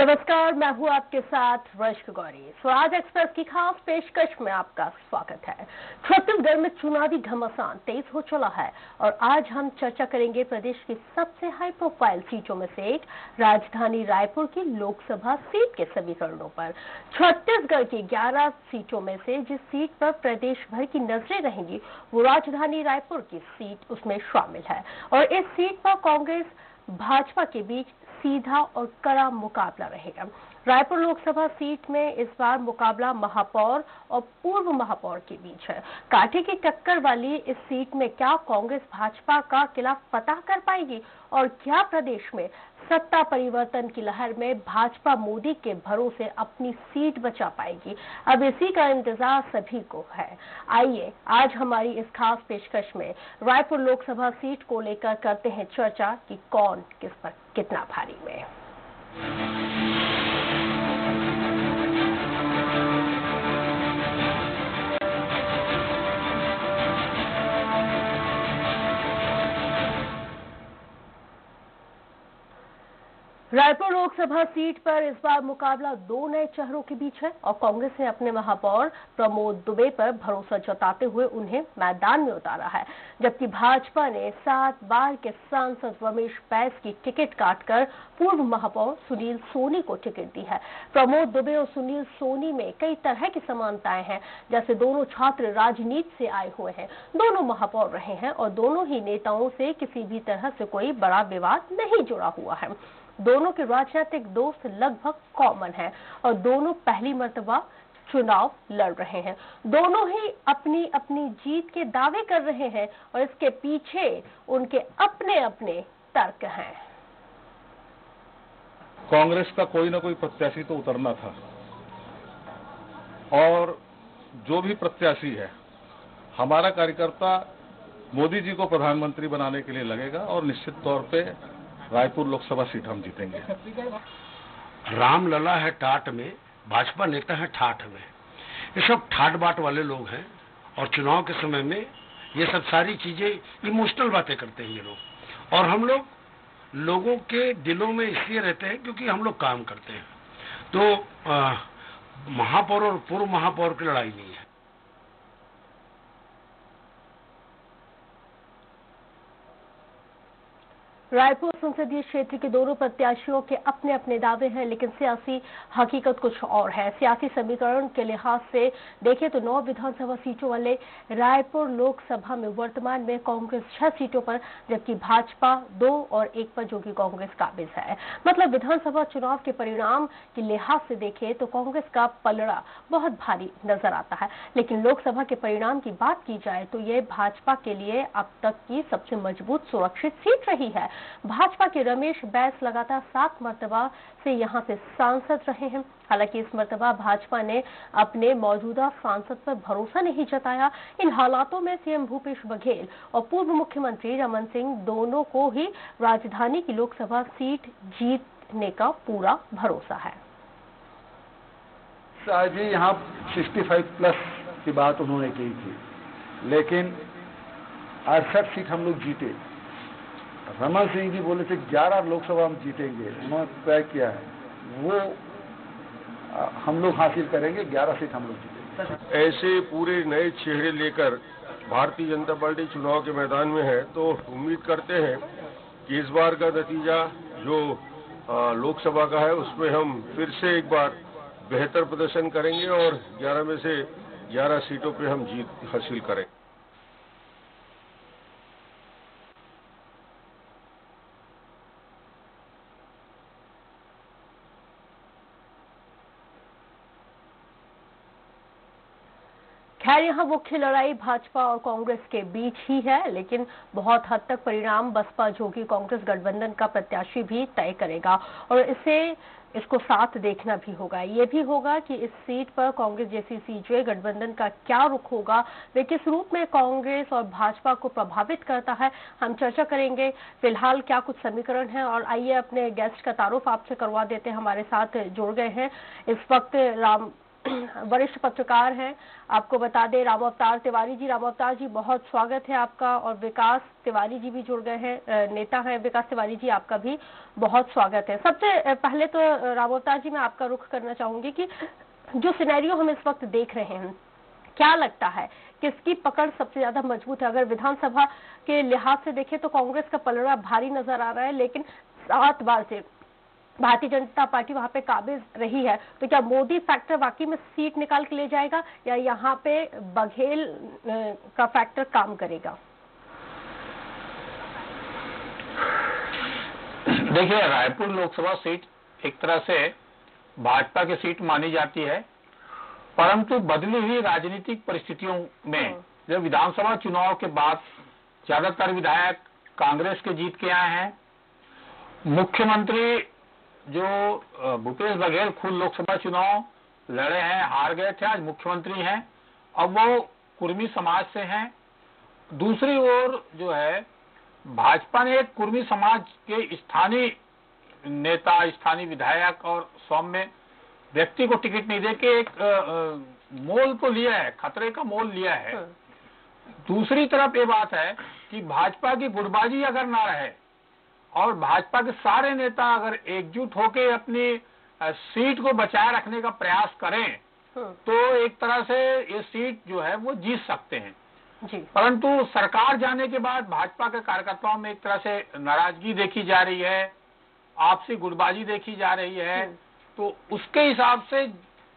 नमस्कार, मैं हूं आपके साथ रश्क गौरी। स्वराज एक्सप्रेस की खास पेशकश में आपका स्वागत है। छत्तीसगढ़ में चुनावी घमासान तेज हो चला है और आज हम चर्चा करेंगे प्रदेश की सबसे हाई प्रोफाइल सीटों में से एक राजधानी रायपुर की लोकसभा सीट के समीकरणों पर। छत्तीसगढ़ की 11 सीटों में से जिस सीट पर प्रदेश भर की नजरें रहेंगी वो राजधानी रायपुर की सीट उसमें शामिल है और इस सीट पर कांग्रेस भाजपा के बीच सीधा और कड़ा मुकाबला रहेगा। रायपुर लोकसभा सीट में इस बार मुकाबला महापौर और पूर्व महापौर के बीच है। कांटे की टक्कर वाली इस सीट में क्या कांग्रेस भाजपा का किला फतह कर पाएगी और क्या प्रदेश में सत्ता परिवर्तन की लहर में भाजपा मोदी के भरोसे अपनी सीट बचा पाएगी? अब इसी का इंतजार सभी को है। आइए आज हमारी इस खास पेशकश में रायपुर लोकसभा सीट को लेकर करते हैं चर्चा कि कौन किस पर कितना भारी में। रायपुर लोकसभा सीट पर इस बार मुकाबला दो नए चेहरों के बीच है और कांग्रेस ने अपने महापौर प्रमोद दुबे पर भरोसा जताते हुए उन्हें मैदान में उतारा है, जबकि भाजपा ने 7 बार के सांसद रमेश बैस की टिकट काटकर पूर्व महापौर सुनील सोनी को टिकट दी है। प्रमोद दुबे और सुनील सोनी में कई तरह की समानताएं हैं, जैसे दोनों छात्र राजनीति से आए हुए हैं, दोनों महापौर रहे हैं और दोनों ही नेताओं से किसी भी तरह से कोई बड़ा विवाद नहीं जुड़ा हुआ है। दोनों के राजनीतिक दोस्त लगभग कॉमन हैं और दोनों पहली मर्तबा चुनाव लड़ रहे हैं। दोनों ही अपनी अपनी जीत के दावे कर रहे हैं और इसके पीछे उनके अपने अपने तर्क हैं। कांग्रेस का कोई ना कोई प्रत्याशी तो उतरना था और जो भी प्रत्याशी है, हमारा कार्यकर्ता मोदी जी को प्रधानमंत्री बनाने के लिए लगेगा और निश्चित तौर पे रायपुर लोकसभा सीट हम जीतेंगे। राम लला है टाट में, भाजपा नेता है ठाठ में। ये सब ठाट बाट वाले लोग हैं और चुनाव के समय में ये सब सारी चीजें इमोशनल बातें करते हैं ये लोग, और हम लोग लोगों के दिलों में इसलिए रहते हैं क्योंकि हम लोग काम करते हैं। तो महापौर और पूर्व महापौर की लड़ाई नहीं है। रायपुर संसदीय क्षेत्र के दोनों प्रत्याशियों के अपने अपने दावे हैं, लेकिन सियासी हकीकत कुछ और है। सियासी समीकरण के लिहाज से देखें तो 9 विधानसभा सीटों वाले रायपुर लोकसभा में वर्तमान में कांग्रेस 6 सीटों पर, जबकि भाजपा 2 और 1 पर, जो कि कांग्रेस काबिज है। मतलब विधानसभा चुनाव के परिणाम के लिहाज से देखें तो कांग्रेस का पलड़ा बहुत भारी नजर आता है, लेकिन लोकसभा के परिणाम की बात की जाए तो यह भाजपा के लिए अब तक की सबसे मजबूत सुरक्षित सीट रही है। भाजपा के रमेश बैस लगातार 7 मर्तबा से यहां से सांसद रहे हैं। हालांकि इस मर्तबा भाजपा ने अपने मौजूदा सांसद पर भरोसा नहीं जताया। इन हालातों में सीएम भूपेश बघेल और पूर्व मुख्यमंत्री रमन सिंह दोनों को ही राजधानी की लोकसभा सीट जीतने का पूरा भरोसा है। आज ही यहाँ 65+ की बात उन्होंने की थी, लेकिन 68 सीट हम लोग जीते। रमन सिंह जी बोले थे 11 लोकसभा हम जीतेंगे, उन्होंने तय किया है वो हम लोग हासिल करेंगे, 11 सीट हम लोग जीतेंगे। ऐसे पूरे नए चेहरे लेकर भारतीय जनता पार्टी चुनाव के मैदान में है, तो उम्मीद करते हैं कि इस बार का नतीजा जो लोकसभा का है उसमें हम फिर से एक बार बेहतर प्रदर्शन करेंगे और 11 में से 11 सीटों पे हम जीत हासिल करें। खैर, यहाँ मुख्य लड़ाई भाजपा और कांग्रेस के बीच ही है, लेकिन बहुत हद तक परिणाम बसपा जोगी कांग्रेस गठबंधन का प्रत्याशी भी तय करेगा और इसको साथ देखना भी होगा। ये भी होगा कि इस सीट पर कांग्रेस जैसी सीजे गठबंधन का क्या रुख होगा, वे किस रूप में कांग्रेस और भाजपा को प्रभावित करता है, हम चर्चा करेंगे। फिलहाल क्या कुछ समीकरण है और आइए अपने गेस्ट का तारुफ आपसे करवा देते हैं। हमारे साथ जुड़ गए हैं इस वक्त वरिष्ठ पत्रकार हैं। आपको बता दें राम अवतार तिवारी जी, बहुत स्वागत है आपका। और विकास तिवारी जी भी जुड़ गए हैं, नेता हैं विकास तिवारी जी, आपका भी बहुत स्वागत है। सबसे पहले तो राम अवतार जी मैं आपका रुख करना चाहूंगी कि जो सिनेरियो हम इस वक्त देख रहे हैं, क्या लगता है किसकी पकड़ सबसे ज्यादा मजबूत है? अगर विधानसभा के लिहाज से देखें तो कांग्रेस का पलड़ा भारी नजर आ रहा है, लेकिन 7 बार से भारतीय जनता पार्टी वहां पे काबिज रही है। तो क्या मोदी फैक्टर वाकई में सीट निकाल के ले जाएगा या यहाँ पे बघेल का फैक्टर काम करेगा? देखिए, रायपुर लोकसभा सीट एक तरह से भाजपा की सीट मानी जाती है, परंतु बदली हुई राजनीतिक परिस्थितियों में जब विधानसभा चुनाव के बाद ज्यादातर विधायक कांग्रेस के जीत के आए हैं, मुख्यमंत्री जो भूपेश बघेल खुद लोकसभा चुनाव लड़े हैं, हार गए थे, आज मुख्यमंत्री हैं, अब वो कुर्मी समाज से हैं। दूसरी ओर जो है भाजपा ने एक कुर्मी समाज के स्थानीय नेता, स्थानीय विधायक और सौम्य व्यक्ति को टिकट नहीं देके एक मोल तो लिया है, खतरे का मोल लिया है। दूसरी तरफ ये बात है कि भाजपा की गुटबाजी अगर ना रहे और भाजपा के सारे नेता अगर एकजुट होकर अपनी सीट को बचाए रखने का प्रयास करें तो एक तरह से ये सीट जो है वो जीत सकते हैं जी। परंतु सरकार जाने के बाद भाजपा के कार्यकर्ताओं में एक तरह से नाराजगी देखी जा रही है, आपसी गुटबाजी देखी जा रही है। तो उसके हिसाब से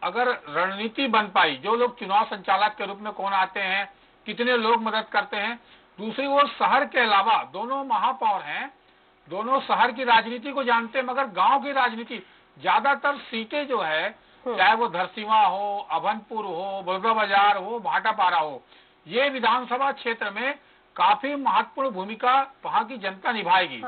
अगर रणनीति बन पाई, जो लोग चुनाव संचालक के रूप में कौन आते हैं, कितने लोग मदद करते हैं। दूसरी ओर शहर के अलावा दोनों महापौर हैं, दोनों शहर की राजनीति को जानते हैं, मगर गांव की राजनीति ज्यादातर सीटें जो है, चाहे वो धरसीवा हो, अभनपुर हो, बलौदा बाजार हो, भाटापारा हो, ये विधानसभा क्षेत्र में काफी महत्वपूर्ण भूमिका वहां की जनता निभाएगी।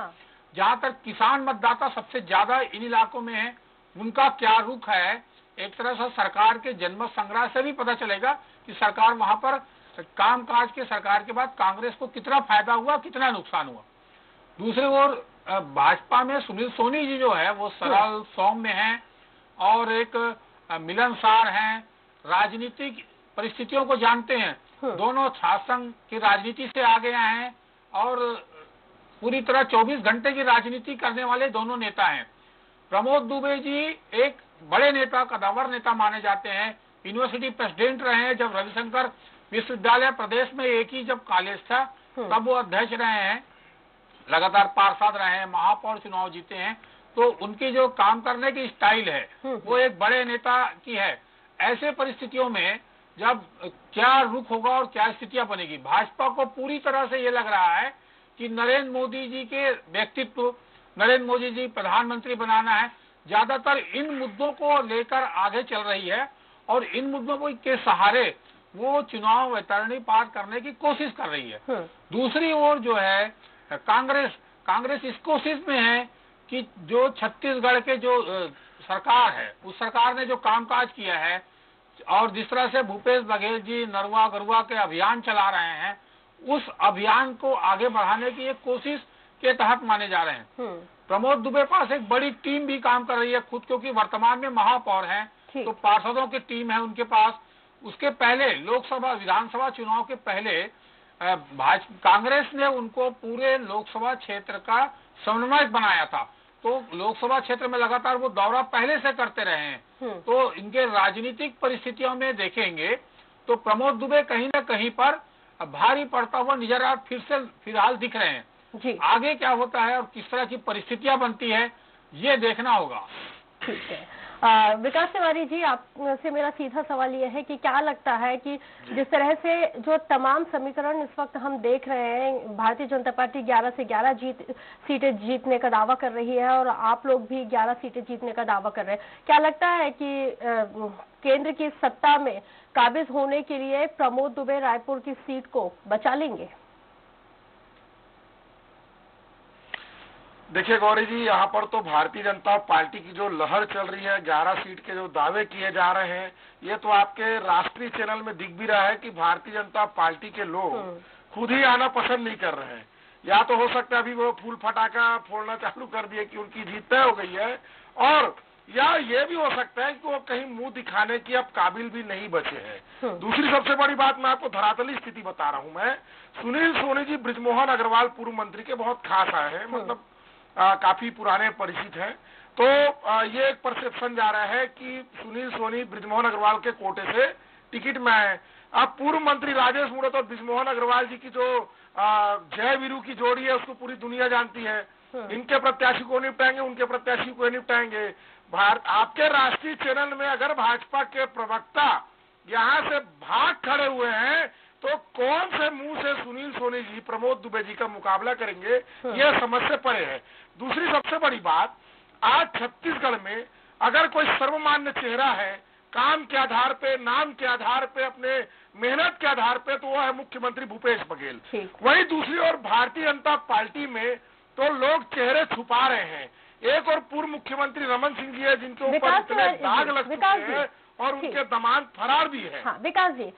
जहां तक किसान मतदाता सबसे ज्यादा इन इलाकों में है, उनका क्या रुख है, एक तरह से सरकार के जनमत संग्रह से भी पता चलेगा कि सरकार वहां पर कामकाज के सरकार के बाद कांग्रेस को कितना फायदा हुआ, कितना नुकसान हुआ। दूसरी ओर भाजपा में सुनील सोनी जी जो है वो सरल सौम्य हैं और एक मिलनसार हैं, राजनीतिक परिस्थितियों को जानते हैं। दोनों छात्र संघ की राजनीति से आगे आए हैं और पूरी तरह 24 घंटे की राजनीति करने वाले दोनों नेता हैं। प्रमोद दुबे जी एक बड़े नेता, कदावर नेता माने जाते हैं, यूनिवर्सिटी प्रेसिडेंट रहे हैं। जब रविशंकर विश्वविद्यालय प्रदेश में एक ही जब कॉलेज था तब वो अध्यक्ष रहे हैं, लगातार पार्षद रहे हैं, महापौर चुनाव जीते हैं। तो उनकी जो काम करने की स्टाइल है वो एक बड़े नेता की है। ऐसे परिस्थितियों में जब क्या रुख होगा और क्या स्थितियां बनेगी, भाजपा को पूरी तरह से ये लग रहा है कि नरेंद्र मोदी जी के व्यक्तित्व, नरेंद्र मोदी जी प्रधानमंत्री बनाना है, ज्यादातर इन मुद्दों को लेकर आगे चल रही है और इन मुद्दों को के सहारे वो चुनाव वैतरणी पार करने की कोशिश कर रही है। दूसरी ओर जो है कांग्रेस इस कोशिश में है कि जो छत्तीसगढ़ के जो सरकार है, उस सरकार ने जो कामकाज किया है और जिस तरह से भूपेश बघेल जी नरवा गरुआ के अभियान चला रहे हैं, उस अभियान को आगे बढ़ाने की एक कोशिश के तहत माने जा रहे हैं। प्रमोद दुबे पास एक बड़ी टीम भी काम कर रही है खुद, क्योंकि वर्तमान में महापौर हैं तो पार्षदों की टीम है उनके पास। उसके पहले लोकसभा विधानसभा चुनाव के पहले कांग्रेस ने उनको पूरे लोकसभा क्षेत्र का समन्वयक बनाया था, तो लोकसभा क्षेत्र में लगातार वो दौरा पहले से करते रहे हैं। तो इनके राजनीतिक परिस्थितियों में देखेंगे तो प्रमोद दुबे कहीं न कहीं पर भारी पड़ता हुआ नजर फिलहाल दिख रहे हैं जी। आगे क्या होता है और किस तरह की परिस्थितियां बनती है ये देखना होगा। ठीक है। विकास तिवारी जी, आपसे मेरा सीधा सवाल यह है कि क्या लगता है कि जिस तरह से जो तमाम समीकरण इस वक्त हम देख रहे हैं, भारतीय जनता पार्टी 11 से 11 सीटें जीतने का दावा कर रही है और आप लोग भी 11 सीटें जीतने का दावा कर रहे हैं, क्या लगता है कि केंद्र की सत्ता में काबिज होने के लिए प्रमोद दुबे रायपुर की सीट को बचा लेंगे? देखिए गौरी जी, यहाँ पर तो भारतीय जनता पार्टी की जो लहर चल रही है, 11 सीट के जो दावे किए जा रहे हैं, ये तो आपके राष्ट्रीय चैनल में दिख भी रहा है कि भारतीय जनता पार्टी के लोग खुद ही आना पसंद नहीं कर रहे हैं। या तो हो सकता है अभी वो फूल फटाका फोड़ना चालू कर दिए कि उनकी जीत तय हो गई है, और या ये भी हो सकता है कि वो कहीं मुंह दिखाने की अब काबिल भी नहीं बचे हैं। दूसरी सबसे बड़ी बात मैं आपको धरातली स्थिति बता रहा हूं। मैं सुनील सोनी जी बृजमोहन अग्रवाल पूर्व मंत्री के बहुत खास आए हैं, मतलब काफी पुराने परिचित हैं। तो ये एक परसेप्शन जा रहा है कि सुनील सोनी बृजमोहन अग्रवाल के कोटे से टिकट में आए। अब पूर्व मंत्री राजेश मूणत और बृजमोहन अग्रवाल जी की जो जय वीरू की जोड़ी है उसको पूरी दुनिया जानती है। इनके प्रत्याशी को निपटाएंगे, उनके प्रत्याशी को निपटाएंगे। आपके राष्ट्रीय चैनल में अगर भाजपा के प्रवक्ता यहाँ से भाग खड़े हुए हैं तो कौन से मुंह से सुनील सोनी जी, प्रमोद दुबे जी का मुकाबला करेंगे, यह समझ से परे है। दूसरी सबसे बड़ी बात, आज छत्तीसगढ़ में अगर कोई सर्वमान्य चेहरा है काम के आधार पे, नाम के आधार पे, अपने मेहनत के आधार पे, तो वो है मुख्यमंत्री भूपेश बघेल। वहीं दूसरी ओर भारतीय जनता पार्टी में तो लोग चेहरे छुपा रहे हैं। एक और पूर्व मुख्यमंत्री रमन सिंह जी है जिनके ऊपर इतने दाग लग चुके हैं और उनके दामाद फरार भी है। हाँ, विकास जी,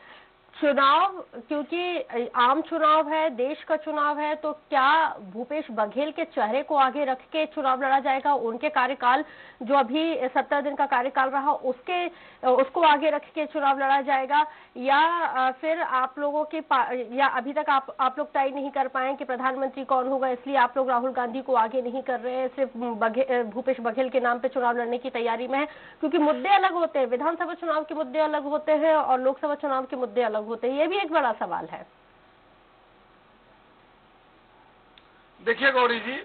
चुनाव क्योंकि आम चुनाव है, देश का चुनाव है, तो क्या भूपेश बघेल के चेहरे को आगे रख के चुनाव लड़ा जाएगा? उनके कार्यकाल जो अभी 70 दिन का कार्यकाल रहा उसको आगे रख के चुनाव लड़ा जाएगा, या फिर आप लोगों की या अभी तक आप लोग तय नहीं कर पाए कि प्रधानमंत्री कौन होगा, इसलिए आप लोग राहुल गांधी को आगे नहीं कर रहे हैं, सिर्फ भूपेश बघेल के नाम पे चुनाव लड़ने की तैयारी में है? क्योंकि मुद्दे अलग होते हैं, विधानसभा चुनाव के मुद्दे अलग होते हैं और लोकसभा चुनाव के मुद्दे अलग होते हैं। ये भी एक बड़ा सवाल है। देखिए गौरी जी,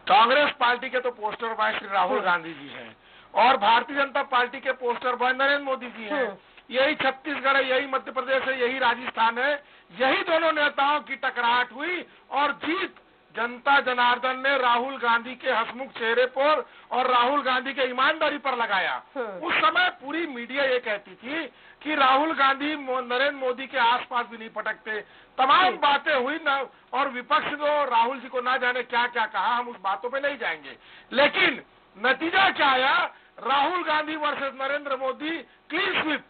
कांग्रेस पार्टी के तो पोस्टर बॉय श्री राहुल गांधी जी हैं और भारतीय जनता पार्टी के पोस्टर बॉय नरेंद्र मोदी जी हैं। यही छत्तीसगढ़ है, यही मध्य प्रदेश है, यही राजस्थान है। यही दोनों नेताओं की टकराहट हुई और जीत जनता जनार्दन ने राहुल गांधी के हंसमुख चेहरे पर और राहुल गांधी के ईमानदारी पर लगाया। उस समय पूरी मीडिया ये कहती थी कि राहुल गांधी नरेंद्र मोदी के आसपास भी नहीं पटकते। तमाम बातें हुई ना, और विपक्ष को राहुल जी को ना जाने क्या क्या कहा, हम उस बातों पे नहीं जाएंगे। लेकिन नतीजा क्या आया? Rahul Gandhi versus Narendra Modi, clean sweep.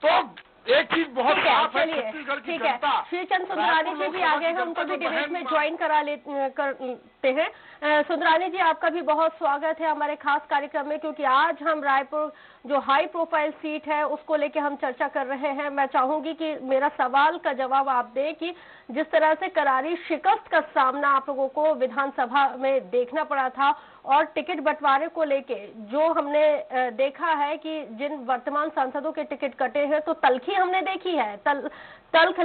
तो एक चीज बहुत साफ है, छत्तीसगढ़ की जनता। श्रीचंद सुंदरानी जी भी आ गए हैं, उनको भी डिबेट में ज्वाइन करते हैं। सुंदरानी जी, आपका भी बहुत स्वागत है हमारे खास कार्यक्रम में, क्योंकि आज हम रायपुर जो हाई प्रोफाइल सीट है उसको लेके हम चर्चा कर रहे हैं। मैं चाहूंगी कि मेरा सवाल का जवाब आप दें कि जिस तरह से करारी शिकस्त का सामना आप लोगों को विधानसभा में देखना पड़ा था और टिकट बंटवारे को लेके जो हमने देखा है कि जिन वर्तमान सांसदों के टिकट कटे हैं तो तलखी हमने देखी है, तल्ख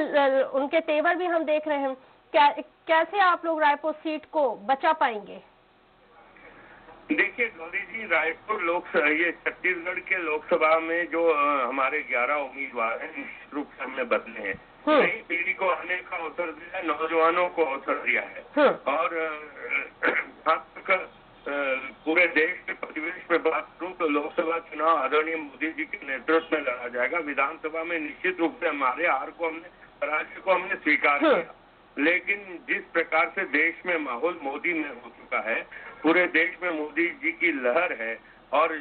उनके तेवर भी हम देख रहे हैं। कैसे आप लोग रायपुर सीट को बचा पाएंगे? देखिए गौरी जी, रायपुर ये छत्तीसगढ़ के लोकसभा में जो हमारे 11 उम्मीदवार हैं, निश्चित रूप से हमने बदले हैं। नई पीढ़ी को आने का अवसर दिया है, नौजवानों को अवसर दिया है। और पूरे देश के परिवेश में बात करूं तो लोकसभा चुनाव आदरणीय मोदी जी के नेतृत्व में लड़ा जाएगा। विधानसभा में निश्चित रूप से हमारे पराजय को हमने स्वीकार किया, लेकिन जिस प्रकार से देश में माहौल मोदी में हो चुका है, पूरे देश में मोदी जी की लहर है और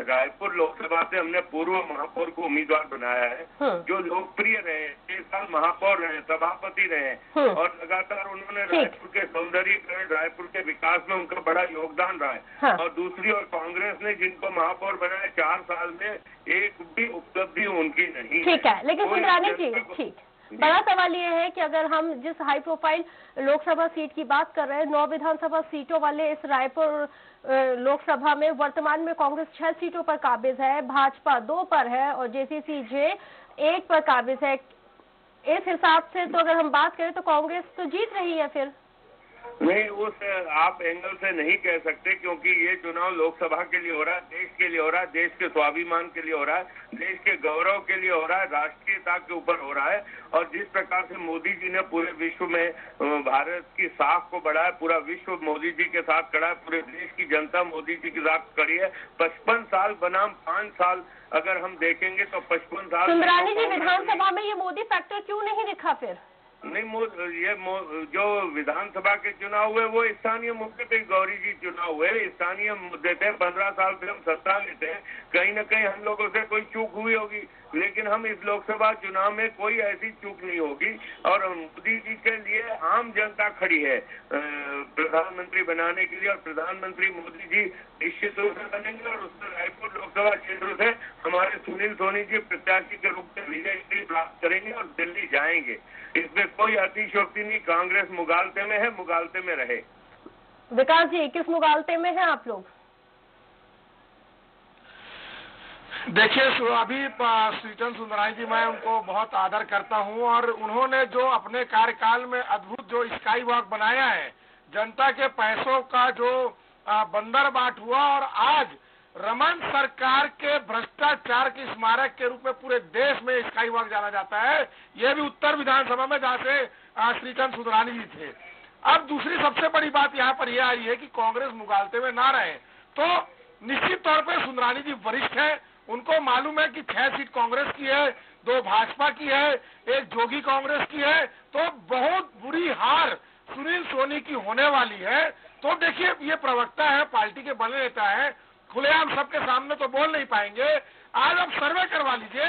रायपुर लोकसभा से हमने पूर्व महापौर को उम्मीदवार बनाया है जो लोकप्रिय रहे, 6 साल महापौर रहे, सभापति रहे और लगातार उन्होंने रायपुर के सौंदर्यीकरण, रायपुर के विकास में उनका बड़ा योगदान रहा है। और दूसरी ओर कांग्रेस ने जिनको महापौर बनाया 4 साल में, एक भी उपलब्धि उनकी नहीं। ठीक है, लेकिन सुंदरानी जी, ठीक, बड़ा सवाल ये है कि अगर हम जिस हाई प्रोफाइल लोकसभा सीट की बात कर रहे हैं, 9 विधानसभा सीटों वाले इस रायपुर लोकसभा में वर्तमान में कांग्रेस 6 सीटों पर काबिज है, भाजपा 2 पर है और जेसीसी-जे 1 पर काबिज है। इस हिसाब से तो अगर हम बात करें तो कांग्रेस तो जीत रही है। फिर नहीं, उस आप एंगल से नहीं कह सकते, क्योंकि ये चुनाव लोकसभा के लिए हो रहा है, देश के लिए हो रहा है, देश के स्वाभिमान के लिए हो रहा है, देश के गौरव के लिए हो रहा है, राष्ट्रीयता के ऊपर हो रहा है। और जिस प्रकार से मोदी जी ने पूरे विश्व में भारत की साख को बढ़ाया, पूरा विश्व मोदी जी के साथ खड़ा है, पूरे देश की जनता मोदी जी के साथ खड़ी है। 55 साल बनाम 5 साल अगर हम देखेंगे तो 55 साल। सुंदरानी जी, विधानसभा में ये मोदी फैक्टर क्यों नहीं दिखा? फिर नहीं, जो विधानसभा के चुनाव हुए वो स्थानीय मुद्दे पे गौरी जी चुनाव हुए, स्थानीय मुद्दे थे। 15 साल से हम सत्ता में थे, कहीं न कहीं हम लोगों से कोई चूक हुई होगी, लेकिन हम इस लोकसभा चुनाव में कोई ऐसी चूक नहीं होगी। और मोदी जी के लिए आम जनता खड़ी है प्रधानमंत्री बनाने के लिए, और प्रधानमंत्री मोदी जी निश्चित रूप से बनेंगे। और उसमें रायपुर लोकसभा क्षेत्र से हमारे सुनील सोनी जी प्रत्याशी के रूप में विजय प्राप्त करेंगे और दिल्ली जाएंगे। इसमें कोई अतिशयोक्ति नहीं। कांग्रेस मुगालते में है, मुगालते में रहे। विकास जी, किस मुगालते में हैं आप लोग? देखिए, अभी श्रीचंद सुंदरानी जी, मैं उनको बहुत आदर करता हूं, और उन्होंने जो अपने कार्यकाल में अद्भुत जो स्काई वॉक बनाया है, जनता के पैसों का जो बंदर बाट हुआ, और आज रमन सरकार के भ्रष्टाचार की स्मारक के रूप में पूरे देश में स्काई वॉक जाना जाता है। ये भी उत्तर विधानसभा में, जहाँ से श्रीचंद सुंदरानी जी थे। अब दूसरी सबसे बड़ी बात यहाँ पर यह आई है कि कांग्रेस मुगालते में ना रहे, तो निश्चित तौर पर सुंदरानी जी वरिष्ठ है, उनको मालूम है कि 6 सीट कांग्रेस की है, 2 भाजपा की है, 1 जोगी कांग्रेस की है, तो बहुत बुरी हार सुनील सोनी की होने वाली है। तो देखिए, ये प्रवक्ता है, पार्टी के बड़े नेता है, खुलेआम सबके सामने तो बोल नहीं पाएंगे। आज आप सर्वे करवा लीजिए,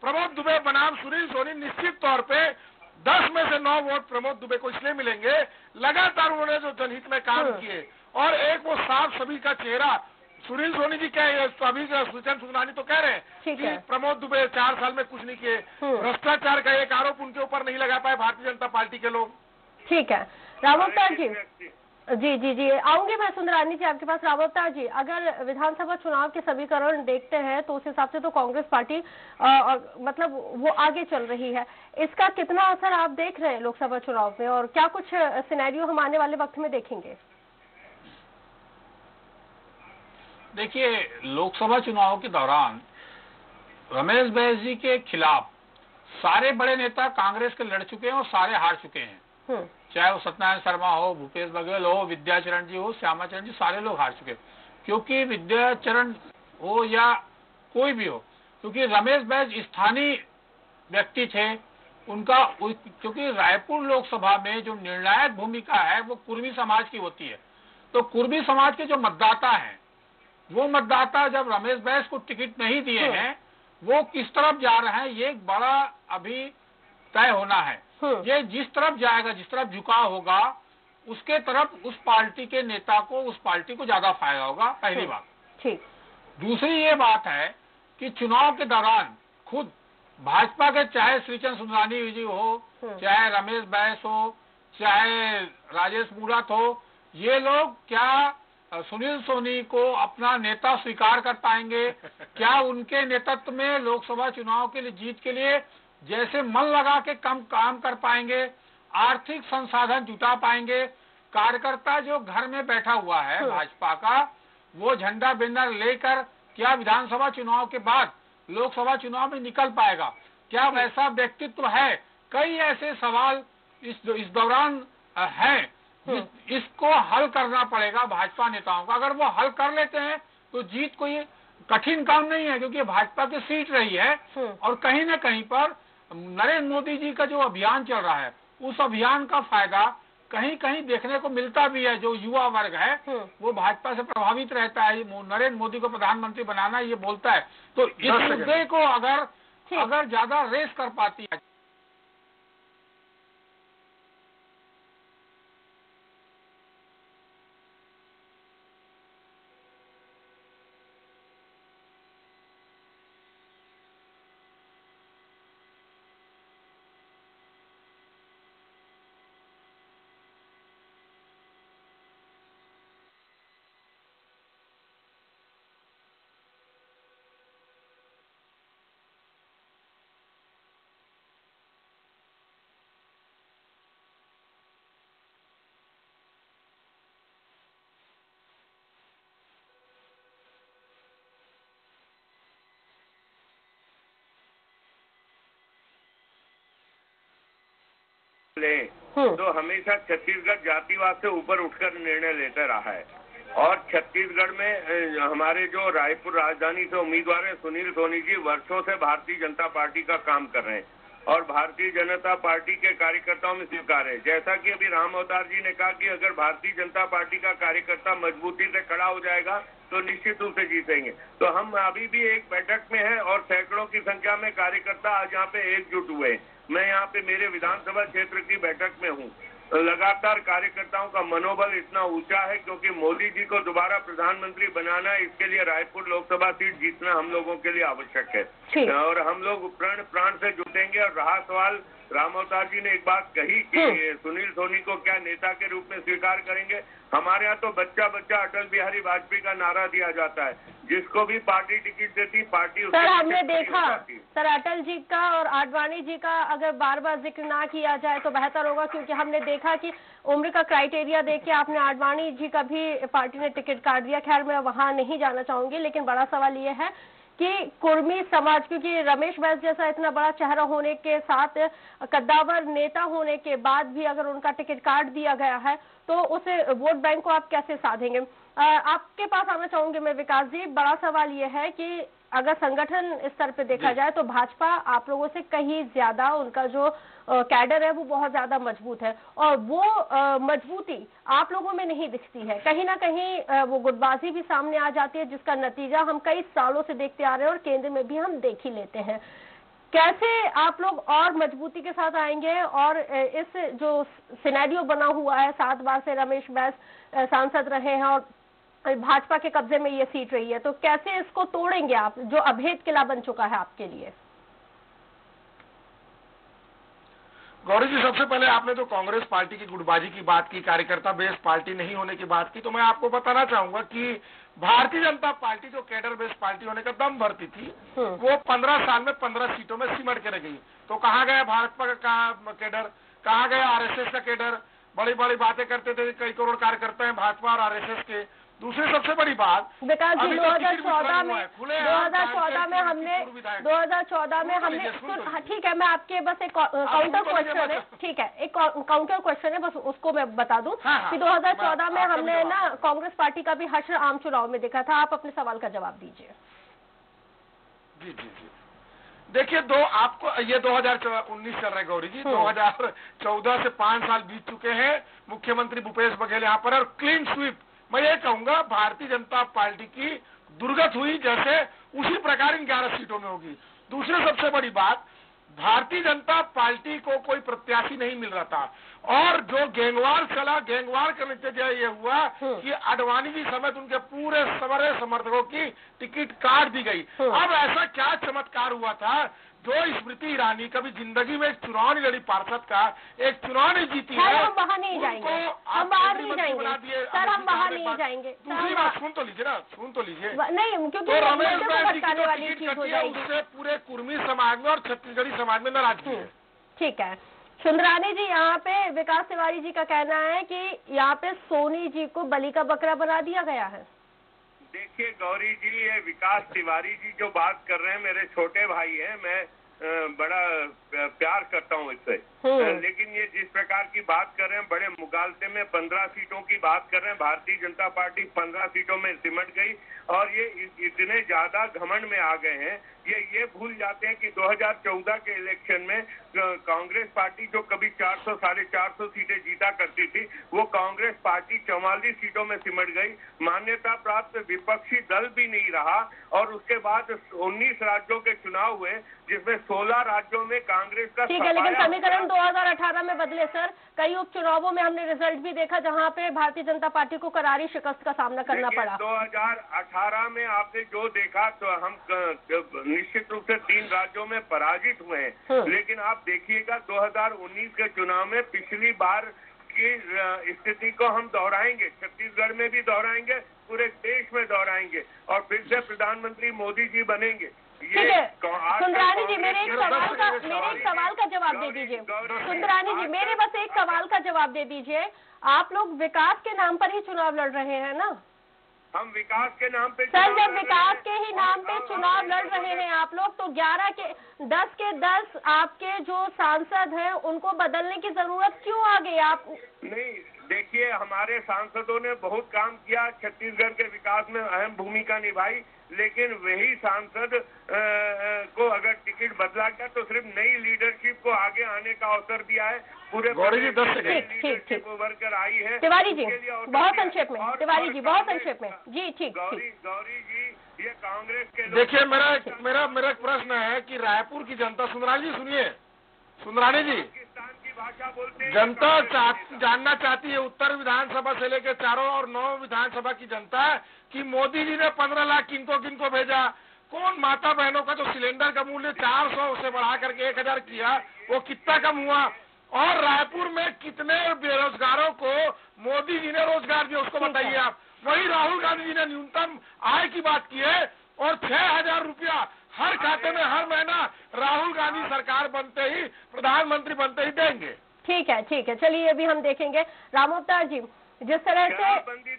प्रमोद दुबे बनाम सुनील सोनी, निश्चित तौर पे 10 में से 9 वोट प्रमोद दुबे को इसलिए मिलेंगे, लगातार उन्होंने जो जनहित में काम किए, और एक वो साफ सभी का चेहरा सुनील सोनी जी कह, अभी श्रीचंद सुंदरानी तो कह रहे हैं कि प्रमोद दुबे 4 साल में कुछ नहीं किए, भ्रष्टाचार का एक आरोप उनके ऊपर नहीं लगा पाए भारतीय जनता पार्टी के लोग। ठीक है, रावत जी, जी आऊंगी मैं सुंदरानी जी आपके पास। रावत जी, अगर विधानसभा चुनाव के समीकरण देखते हैं तो उस हिसाब से तो कांग्रेस पार्टी मतलब वो आगे चल रही है, इसका कितना असर आप देख रहे हैं लोकसभा चुनाव में, और क्या कुछ सिनेरियो हम आने वाले वक्त में देखेंगे? देखिए, लोकसभा चुनाव के दौरान रमेश बैस जी के खिलाफ सारे बड़े नेता कांग्रेस के लड़ चुके हैं और सारे हार चुके हैं। चाहे वो सत्यनारायण शर्मा हो, भूपेश बघेल हो, विद्याचरण जी हो, श्यामाचरण जी, सारे लोग हार चुके हैं। क्योंकि विद्याचरण हो या कोई भी हो, क्योंकि रमेश बैस स्थानीय व्यक्ति थे, उनका क्योंकि रायपुर लोकसभा में जो निर्णायक भूमिका है वो कुर्मी समाज की होती है। तो कुर्मी समाज के जो मतदाता हैं, वो मतदाता जब रमेश बैस को टिकट नहीं दिए हैं, वो किस तरफ जा रहे हैं, ये एक बड़ा अभी तय होना है। ये जिस तरफ जाएगा, जिस तरफ झुकाव होगा, उसके तरफ उस पार्टी के नेता को, उस पार्टी को ज्यादा फायदा होगा, पहली बात। ठीक। दूसरी ये बात है कि चुनाव के दौरान खुद भाजपा के, चाहे श्रीचंद सुंदरानी जी हो, चाहे रमेश बैस हो, चाहे राजेश मूरत हो, ये लोग क्या सुनील सोनी को अपना नेता स्वीकार कर पाएंगे? क्या उनके नेतृत्व में लोकसभा चुनाव के लिए, जीत के लिए जैसे मन लगा के काम कर पाएंगे? आर्थिक संसाधन जुटा पाएंगे? कार्यकर्ता जो घर में बैठा हुआ है भाजपा का, वो झंडा बैनर लेकर क्या विधानसभा चुनाव के बाद लोकसभा चुनाव में निकल पाएगा? क्या वैसा व्यक्तित्व है? कई ऐसे सवाल इस दौरान हैं, इसको हल करना पड़ेगा भाजपा नेताओं का। अगर वो हल कर लेते हैं तो जीत कोई कठिन काम नहीं है, क्योंकि भाजपा की सीट रही है। और कहीं न कहीं पर नरेंद्र मोदी जी का जो अभियान चल रहा है, उस अभियान का फायदा कहीं कहीं देखने को मिलता भी है। जो युवा वर्ग है वो भाजपा से प्रभावित रहता है, नरेंद्र मोदी को प्रधानमंत्री बनाना ये बोलता है। तो इस मुद्दे को अगर ज्यादा रेस कर पाती है, तो हमेशा छत्तीसगढ़ जातिवाद से ऊपर उठकर निर्णय लेता रहा है। और छत्तीसगढ़ में हमारे जो रायपुर राजधानी से उम्मीदवार हैं सुनील सोनी जी, वर्षों से भारतीय जनता पार्टी का काम कर रहे हैं। और भारतीय जनता पार्टी के कार्यकर्ताओं में स्वीकार है। जैसा कि अभी राम अवतार जी ने कहा कि अगर भारतीय जनता पार्टी का कार्यकर्ता मजबूती से खड़ा हो जाएगा तो निश्चित रूप से जीतेंगे। तो हम अभी भी एक बैठक में हैं और सैकड़ों की संख्या में कार्यकर्ता आज यहाँ पे एकजुट हुए। मैं यहाँ पे मेरे विधानसभा क्षेत्र की बैठक में हूँ। लगातार कार्यकर्ताओं का मनोबल इतना ऊंचा है क्योंकि मोदी जी को दोबारा प्रधानमंत्री बनाना, इसके लिए रायपुर लोकसभा सीट जीतना हम लोगों के लिए आवश्यक है और हम लोग प्राण से जुटेंगे। और रहा सवाल, राम अवतार जी ने एक बात कही कि सुनील सोनी को क्या नेता के रूप में स्वीकार करेंगे। हमारे यहाँ तो बच्चा बच्चा अटल बिहारी वाजपेयी का नारा दिया जाता है, जिसको भी पार्टी टिकट देती पार्टी। सर हमने देखा सर अटल जी का और आडवाणी जी का अगर बार बार जिक्र ना किया जाए तो बेहतर होगा, क्योंकि हमने देखा कि उम्र का क्राइटेरिया देख के आपने आडवाणी जी का भी पार्टी ने टिकट काट दिया। खैर मैं वहां नहीं जाना चाहूंगी, लेकिन बड़ा सवाल ये है कि कुर्मी समाज, क्योंकि रमेश बैस जैसा इतना बड़ा चेहरा होने के साथ कद्दावर नेता होने के बाद भी अगर उनका टिकट काट दिया गया है तो उस वोट बैंक को आप कैसे साधेंगे। आपके पास आना चाहूंगी मैं विकास जी। बड़ा सवाल ये है कि अगर संगठन स्तर पे देखा जाए तो भाजपा आप लोगों से कहीं ज्यादा, उनका जो कैडर है वो बहुत ज्यादा मजबूत है और वो मजबूती आप लोगों में नहीं दिखती है। कहीं ना कहीं वो गुटबाजी भी सामने आ जाती है, जिसका नतीजा हम कई सालों से देखते आ रहे हैं और केंद्र में भी हम देख ही लेते हैं। कैसे आप लोग और मजबूती के साथ आएंगे और इस जो सिनेरियो बना हुआ है, 7 बार से रमेश बैस सांसद रहे हैं और भाजपा के कब्जे में ये सीट रही है, तो कैसे इसको तोड़ेंगे आप, जो अभेद किला बन चुका है आपके लिए? गौरी जी, सबसे पहले आपने तो कांग्रेस पार्टी की गुटबाजी की बात की, कार्यकर्ता बेस पार्टी नहीं होने की बात की, तो मैं आपको बताना चाहूंगा कि भारतीय जनता पार्टी जो कैडर बेस पार्टी होने का दम भरती थी वो 15 साल में 15 सीटों में सिमट के रह गई। तो कहाँ गया भाजपा का कैडर, कहाँ गया आरएसएस का कैडर? बड़ी बड़ी बातें करते थे, कई करोड़ कार्यकर्ता है भाजपा और आरएसएस के। दूसरी सबसे बड़ी बात, विकास जी 2014 में हमने ठीक है, मैं आपके बस एक काउंटर क्वेश्चन है, ठीक है, एक काउंटर क्वेश्चन है, बस उसको मैं बता दूं कि 2014 में हमने ना कांग्रेस पार्टी का भी हश्र आम चुनाव में देखा था। आप अपने सवाल का जवाब दीजिए। जी जी जी, देखिए आपको ये 2019 चल रहा है गौरी जी। 2014 से 5 साल बीत चुके हैं, मुख्यमंत्री भूपेश बघेल यहाँ पर, और क्लीन स्वीप मैं ये कहूंगा भारतीय जनता पार्टी की दुर्गत हुई जैसे उसी प्रकार इन 11 सीटों में होगी। दूसरी सबसे बड़ी बात, भारतीय जनता पार्टी को कोई प्रत्याशी नहीं मिल रहा था और जो गैंगवार चला, गैंगवार का नतीजा ये हुआ कि आडवाणी जी समेत उनके पूरे सारे समर्थकों की टिकट काट दी गई। अब ऐसा क्या चमत्कार हुआ था जो स्मृति ईरानी कभी जिंदगी में एक चुनाव नहीं लड़ी, पार्षद का एक चुनाव नहीं जीती है, हम वहाँ नहीं जाएंगे, हम बाहर नहीं जाएंगे सर, हम बाहर नहीं जाएंगे। दूसरी बात सुन तो लीजिए ना, सुन तो लीजिए। नहीं, क्योंकि रमेश बैस जी की टिकट कटी है, उससे पूरे कुर्मी समाज में और छत्तीसगढ़ी समाज में नाराजगी है। ठीक है सुंदरानी जी, यहाँ पे विकास तिवारी जी का कहना है कि यहाँ पे सोनी जी को बलि का बकरा बना दिया गया है। देखिए गौरी जी, ये विकास तिवारी जी जो बात कर रहे हैं मेरे छोटे भाई हैं, मैं बड़ा प्यार करता हूँ इससे, लेकिन ये जिस प्रकार की बात कर रहे हैं, बड़े मुगालते में 15 सीटों की बात कर रहे हैं, भारतीय जनता पार्टी 15 सीटों में सिमट गई और ये इतने ज्यादा घमंड में आ गए हैं, ये भूल जाते हैं कि 2014 के इलेक्शन में कांग्रेस पार्टी जो कभी 400 साढ़े 400 सीटें जीता करती थी, वो कांग्रेस पार्टी 44 सीटों में सिमट गई, मान्यता प्राप्त विपक्षी दल भी नहीं रहा और उसके बाद 19 राज्यों के चुनाव हुए जिसमें 16 राज्यों में कांग्रेस का। ठीक है, लेकिन समीकरण 2018 में बदले सर। कई उपचुनावों में हमने रिजल्ट भी देखा जहां पे भारतीय जनता पार्टी को करारी शिकस्त का सामना करना पड़ा। 2018 में आपने जो देखा तो हम निश्चित रूप से 3 राज्यों में पराजित हुए हैं, लेकिन आप देखिएगा 2019 के चुनाव में पिछली बार की स्थिति को हम दोहराएंगे, छत्तीसगढ़ में भी दोहराएंगे, पूरे देश में दोहराएंगे और फिर से प्रधानमंत्री मोदी जी बनेंगे। ठीक है सुंदरानी जी, मेरे एक सवाल का जवाब दे दीजिए। सुंदरानी जी, मेरे बस एक सवाल का जवाब दे दीजिए। आप लोग विकास के नाम पर ही चुनाव लड़ रहे हैं ना? हम विकास के नाम पे सर, जब विकास के ही नाम पे चुनाव लड़ रहे हैं आप लोग, तो 10 के 10 आपके जो सांसद हैं उनको बदलने की जरूरत क्यों आ गई? आप नहीं, देखिए, हमारे सांसदों ने बहुत काम किया, छत्तीसगढ़ के विकास में अहम भूमिका निभाई, लेकिन वही सांसद को अगर टिकट बदला गया तो सिर्फ नई लीडरशिप को आगे आने का अवसर दिया है। पूरे लीडरशिप उभर कर आई है। तिवारी जी बहुत संक्षेप में, तिवारी जी बहुत संक्षेप में जी। ठीक, गौरी जी, ये कांग्रेस के देखिए, मेरा एक प्रश्न है कि रायपुर की जनता, सुंदरानी जी सुनिए, सुंदरानी जी, भाषा बोलते हैं, जनता जानना चाहती है उत्तर विधानसभा से लेकर चारों और 9 विधानसभा की जनता कि मोदी जी ने 15 लाख किनको भेजा, कौन माता बहनों का जो सिलेंडर का मूल्य 400 से बढ़ा करके 1000 किया, वो कितना कम हुआ, और रायपुर में कितने बेरोजगारों को मोदी जी ने रोजगार दिया, उसको बताइए आप। वही राहुल गांधी जी ने न्यूनतम आय की बात की है और 6000 रुपया हर खाते में हर महीना राहुल गांधी सरकार बनते ही, प्रधानमंत्री बनते ही देंगे। ठीक है, चलिए अभी हम देखेंगे। राम अवतार जी, जिस तरह से शराबबंदी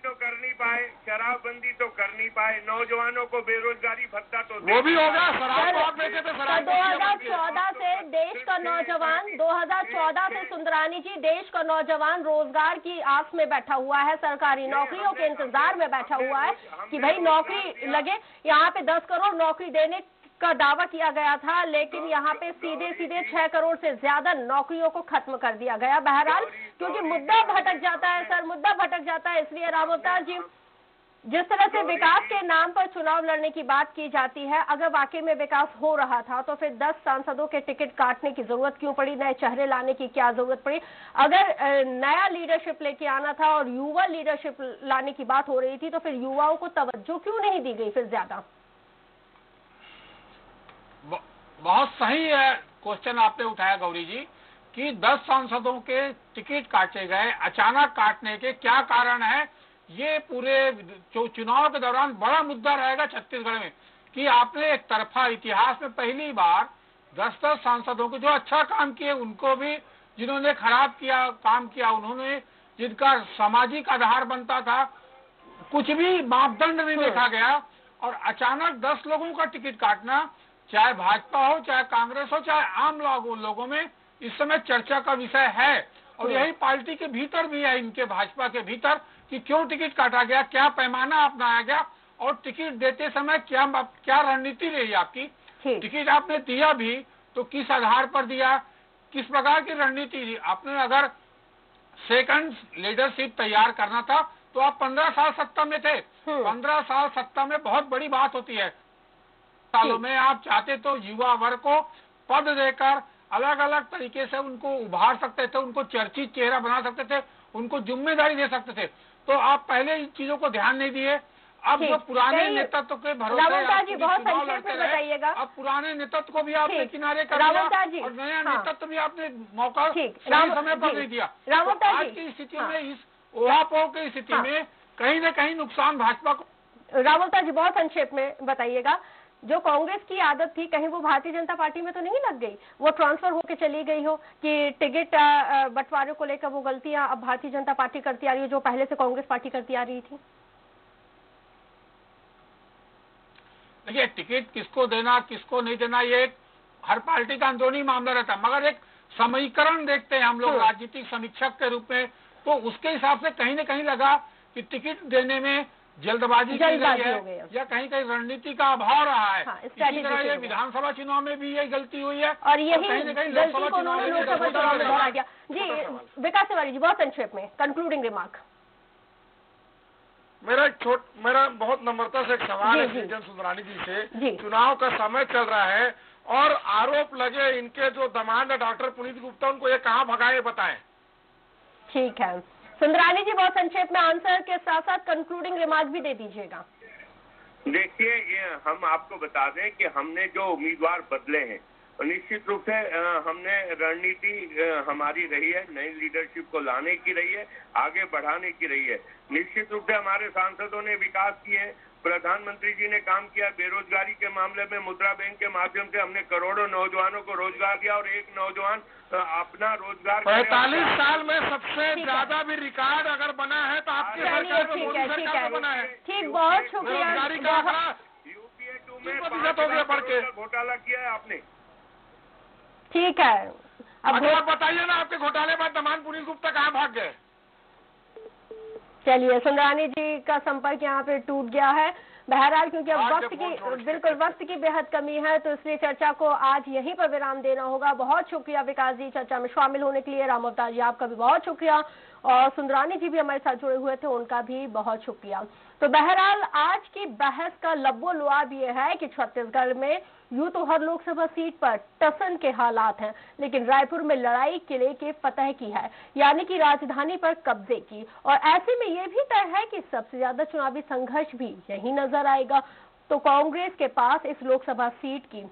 तो कर नहीं पाए, नौजवानों को बेरोजगारी भत्ता तो वो भी होगा। शराब बहुत बेचे थे, शराब 2014 से देश का नौजवान, 2014 से सुंदरानी जी देश का नौजवान रोजगार की आस में बैठा हुआ है, सरकारी नौकरियों के इंतजार में बैठा हुआ है कि भाई नौकरी लगे। यहाँ पे 10 करोड़ नौकरी देने का दावा किया गया था, लेकिन यहाँ पे सीधे 6 करोड़ से ज्यादा नौकरियों को खत्म कर दिया गया। बहरहाल क्योंकि मुद्दा भटक जाता है सर, मुद्दा भटक जाता है, इसलिए राम अवतार जी, जिस तरह से विकास के नाम पर चुनाव लड़ने की बात की जाती है, अगर वाकई में विकास हो रहा था तो फिर 10 सांसदों के टिकट काटने की जरूरत क्यों पड़ी, नए चेहरे लाने की क्या जरूरत पड़ी? अगर नया लीडरशिप लेके आना था और युवा लीडरशिप लाने की बात हो रही थी तो फिर युवाओं को तवज्जो क्यों नहीं दी गई फिर ज्यादा? बहुत सही है क्वेश्चन आपने उठाया गौरी जी कि 10 सांसदों के टिकट काटे गए, अचानक काटने के क्या कारण है। ये पूरे चुनाव के दौरान बड़ा मुद्दा रहेगा छत्तीसगढ़ में कि आपने एक तरफा इतिहास में पहली बार 10 सांसदों को जो अच्छा काम किए उनको भी, जिन्होंने खराब काम किया उन्होंने, जिनका सामाजिक आधार बनता था, कुछ भी मापदंड नहीं देखा गया, और अचानक 10 लोगों का टिकट काटना, चाहे भाजपा हो, चाहे कांग्रेस हो, चाहे आम लोगों में इस समय चर्चा का विषय है। और यही पार्टी के भीतर भी है, इनके भाजपा के भीतर, कि क्यों टिकट काटा गया, क्या पैमाना अपनाया गया, और टिकट देते समय क्या रणनीति रही आपकी। टिकट आपने दिया भी तो किस आधार पर दिया, किस प्रकार की रणनीति दी आपने। अगर सेकंड लीडरशिप तैयार करना था तो आप 15 साल सत्ता में थे। 15 साल सत्ता में बहुत बड़ी बात होती है। सालों में आप चाहते तो युवा वर्ग को पद देकर अलग अलग तरीके से उनको उभार सकते थे, उनको चर्चित चेहरा बना सकते थे, उनको जिम्मेदारी दे सकते थे। तो आप पहले इन चीजों को ध्यान नहीं दिए। अब जो पुराने नेतृत्व के भरोसे बताइएगा, अब पुराने नेतृत्व को भी आपने किनारे कर दिया और नया नेतृत्व भी आपने मौका समय पर नहीं दिया। आज की स्थिति में, इस ओहापोह की स्थिति में कहीं न कहीं नुकसान भाजपा को। रावलता जी बहुत संक्षेप में बताइएगा, जो कांग्रेस की आदत थी कहीं वो भारतीय जनता पार्टी में तो नहीं लग गई, वो ट्रांसफर होके चली गई हो कि टिकट बंटवारे को लेकर वो गलतियां अब भारतीय जनता पार्टी करती आ रही है जो पहले से कांग्रेस पार्टी करती आ रही थी? देखिए, टिकट किसको देना किसको नहीं देना ये हर पार्टी का अंदरूनी मामला रहता है, मगर एक समीकरण देखते हैं हम लोग राजनीतिक समीक्षक के रूप में, तो उसके हिसाब से कहीं न कहीं लगा कि टिकट देने में जल्दबाजी की गई है या कहीं कहीं रणनीति का अभाव रहा है। इसी तरह ये विधानसभा चुनाव में भी यही गलती हुई है और यही लोकसभा चुनाव में दोहरा गया। जी विकास तिवारी जी बहुत संक्षेप में कंक्लूडिंग रिमार्क। मेरा बहुत नम्रता से एक सवाल है सृजन सुंदरानी जी से। चुनाव का समय चल रहा है और आरोप लगे इनके जो दामाद है डॉक्टर पुनीत गुप्ता, उनको ये कहाँ भगाए बताएं। ठीक है सुंदरानी जी, बहुत संक्षेप में आंसर के साथ साथ कंक्लूडिंग रिमार्क भी दे दीजिएगा। देखिए, ये हम आपको बता दें कि हमने जो उम्मीदवार बदले हैं निश्चित रूप से हमने रणनीति हमारी रही है, नई लीडरशिप को लाने की रही है, आगे बढ़ाने की रही है। निश्चित रूप से हमारे सांसदों ने विकास किए, प्रधानमंत्री जी ने काम किया। बेरोजगारी के मामले में मुद्रा बैंक के माध्यम से हमने करोड़ों नौजवानों को रोजगार दिया और एक नौजवान अपना रोजगार 45 साल में सबसे ज्यादा भी रिकॉर्ड अगर बना है तो आपकी सरकार में मोदी सरकार में बना है। ठीक, बहुत शुक्रिया। बेरोजगारी का आंकड़ा यूपीए 2 में 5 हो गया बढ़ के घोटाला किया है आपने। ठीक है, अब बताइए ना, आपके घोटाले बाद दामाद पुनीत गुप्ता कहाँ भाग गए? चलिए, सुंदरानी जी का संपर्क यहाँ पे टूट गया है। बहरहाल क्योंकि अब वक्त की बेहद कमी है, तो इसलिए चर्चा को आज यहीं पर विराम देना होगा। बहुत शुक्रिया विकास जी चर्चा में शामिल होने के लिए। राम अवतार जी आपका भी बहुत शुक्रिया, और सुंदरानी जी भी हमारे साथ जुड़े हुए थे, उनका भी बहुत शुक्रिया। तो बहरहाल आज की बहस का लब्बो लुआब ये है कि छत्तीसगढ़ में यूं तो हर लोकसभा सीट पर टसन के हालात हैं, लेकिन रायपुर में लड़ाई किले के फतह की है, यानी कि राजधानी पर कब्जे की। और ऐसे में ये भी तय है कि सबसे ज्यादा चुनावी संघर्ष भी यही नजर आएगा। तो कांग्रेस के पास इस लोकसभा सीट की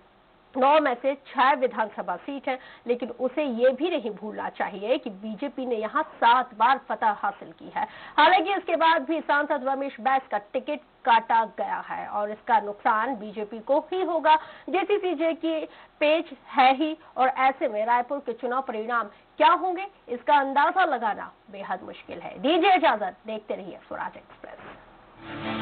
9 में से 6 विधानसभा सीट है, लेकिन उसे ये भी नहीं भूलना चाहिए कि बीजेपी ने यहाँ 7 बार फतह हासिल की है। हालांकि इसके बाद भी सांसद रमेश बैस का टिकट काटा गया है, और इसका नुकसान बीजेपी को ही होगा। जेसीसीजे की पेच है ही, और ऐसे में रायपुर के चुनाव परिणाम क्या होंगे इसका अंदाजा लगाना बेहद मुश्किल है। दीजिए इजाजत, देखते रहिए स्वराज एक्सप्रेस।